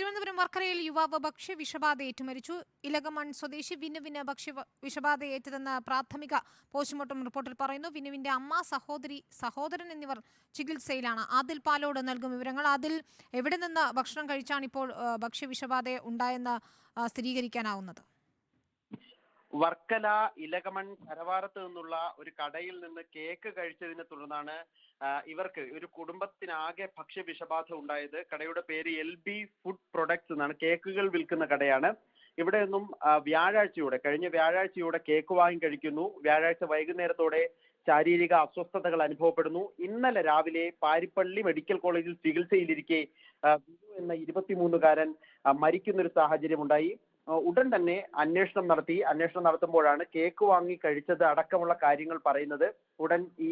തിരുവനന്തപുരം വർക്കലയിൽ യുവാവ് ഭക്ഷ്യവിഷബാധയേറ്റ് മരിച്ചു. ഇലകമൺ സ്വദേശി വിനുവിന് ഭക്ഷ്യവിഷബാധയേറ്റതെന്ന് പ്രാഥമിക പോസ്റ്റ്മോർട്ടം റിപ്പോർട്ടിൽ പറയുന്നു. വിനുവിന്റെ അമ്മ, സഹോദരൻ എന്നിവർ ചികിത്സയിലാണ്. ആദിൽ പാലോട് നൽകും വിവരങ്ങൾ. ആദിൽ, എവിടെ നിന്ന് ഭക്ഷണം കഴിച്ചാണ് ഇപ്പോൾ ഭക്ഷ്യവിഷബാധ ഉണ്ടായെന്ന് സ്ഥിരീകരിക്കാനാവുന്നത്? വർക്കല ഇലകമൺ കരവാരത്ത് നിന്നുള്ള ഒരു കടയിൽ നിന്ന് കേക്ക് കഴിച്ചതിനെ തുടർന്നാണ് ഇവർക്ക് ഒരു കുടുംബത്തിനാകെ ഭക്ഷ്യവിഷബാധ ഉണ്ടായത്. കടയുടെ പേര് LB ഫുഡ് പ്രൊഡക്ട്സ് എന്നാണ്. കേക്കുകൾ വിൽക്കുന്ന കടയാണ്. ഇവിടെ നിന്നും കഴിഞ്ഞ വ്യാഴാഴ്ചയോടെ കേക്ക് വാങ്ങി കഴിക്കുന്നു. വ്യാഴാഴ്ച വൈകുന്നേരത്തോടെ ശാരീരിക അസ്വസ്ഥതകൾ അനുഭവപ്പെടുന്നു. ഇന്നലെ രാവിലെ പാരിപ്പള്ളി മെഡിക്കൽ കോളേജിൽ ചികിത്സയിലിരിക്കെ ബിജു എന്ന 23-കാരൻ മരിക്കുന്നൊരു സാഹചര്യം ഉണ്ടായി. ഉടൻ തന്നെ അന്വേഷണം നടത്തുമ്പോഴാണ് കേക്ക് വാങ്ങി കഴിച്ചത് അടക്കമുള്ള കാര്യങ്ങൾ പറയുന്നത്. ഉടൻ ഈ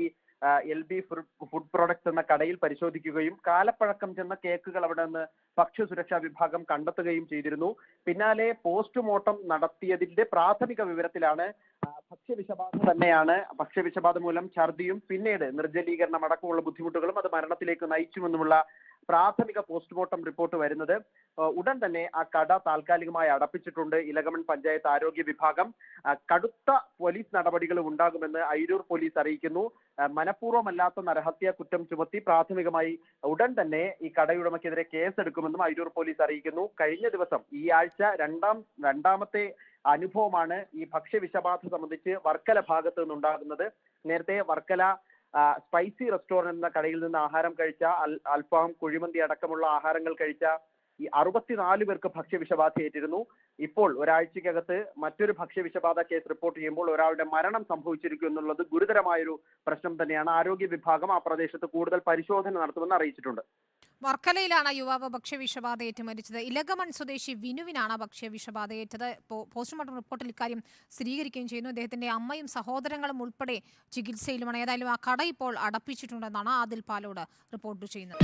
LB ഫുഡ് പ്രൊഡക്ട്സ് എന്ന കടയിൽ പരിശോധിക്കുകയും കാലപ്പഴക്കം ചെന്ന കേക്കുകൾ അവിടെ നിന്ന് ഭക്ഷ്യസുരക്ഷാ വിഭാഗം കണ്ടെത്തുകയും ചെയ്തിരുന്നു. പിന്നാലെ പോസ്റ്റ്മോർട്ടം നടത്തിയതിന്റെ പ്രാഥമിക വിവരത്തിലാണ് ഭക്ഷ്യവിഷബാധ മൂലം ഛർദിയും പിന്നീട് നിർജ്ജലീകരണം അടക്കമുള്ള ബുദ്ധിമുട്ടുകളും അത് മരണത്തിലേക്ക് നയിച്ചുമെന്നുമുള്ള പ്രാഥമിക പോസ്റ്റ്മോർട്ടം റിപ്പോർട്ട് വരുന്നത്. ഉടൻ തന്നെ ആ കട താൽക്കാലികമായി അടപ്പിച്ചിട്ടുണ്ട് ഇലകമൺ പഞ്ചായത്ത് ആരോഗ്യ വിഭാഗം. കടുത്ത പോലീസ് നടപടികൾ ഉണ്ടാകുമെന്ന് അയിരൂർ പോലീസ് അറിയിക്കുന്നു. മനഃപൂർവ്വമല്ലാത്ത നരഹത്യാ കുറ്റം ചുമത്തി പ്രാഥമികമായി ഉടൻ തന്നെ ഈ കടയുടമയ്ക്കെതിരെ കേസെടുക്കുമെന്നും അയിരൂർ പോലീസ് അറിയിക്കുന്നു. കഴിഞ്ഞ ദിവസം ഈ ആഴ്ച രണ്ടാമത്തെ അനുഭവമാണ് ഈ ഭക്ഷ്യവിഷബാധ സംബന്ധിച്ച് വർക്കല ഭാഗത്ത് നിന്നുണ്ടാകുന്നത്. നേരത്തെ വർക്കല സ്പൈസി റെസ്റ്റോറന്റ് എന്ന കടയിൽ നിന്ന് ആഹാരം കഴിച്ച അൽഫാം, കുഴിമന്തി അടക്കമുള്ള ആഹാരങ്ങൾ കഴിച്ച ഈ 64 പേർക്ക് ഭക്ഷ്യവിഷബാധയേറ്റിരുന്നു. ഇപ്പോൾ ഒരാഴ്ചക്കകത്ത് മറ്റൊരു ഭക്ഷ്യവിഷബാധ കേസ് റിപ്പോർട്ട് ചെയ്യുമ്പോൾ ഒരാളുടെ മരണം സംഭവിച്ചിരിക്കും എന്നുള്ളത് ഗുരുതരമായൊരു പ്രശ്നം തന്നെയാണ്. ആരോഗ്യ വിഭാഗം ആ പ്രദേശത്ത് കൂടുതൽ പരിശോധന നടത്തുമെന്ന് അറിയിച്ചിട്ടുണ്ട്. വർക്കലയിലാണ് യുവാവ് ഭക്ഷ്യവിഷബാധയേറ്റ് മരിച്ചത്. ഇലകമൺ സ്വദേശി വിനുവിനാണ് ഭക്ഷ്യവിഷബാധയേറ്റത്. പോസ്റ്റ്മോർട്ടം റിപ്പോർട്ടിൽ ഇക്കാര്യം സ്ഥിരീകരിക്കുകയും ചെയ്യുന്നു. അദ്ദേഹത്തിന്റെ അമ്മയും സഹോദരങ്ങളും ഉൾപ്പെടെ ചികിത്സയിലുമാണ്. ഏതായാലും ആ കട ഇപ്പോൾ അടപ്പിച്ചിട്ടുണ്ടെന്നാണ് ആദിൽ പാലോട് റിപ്പോർട്ട് ചെയ്യുന്നത്.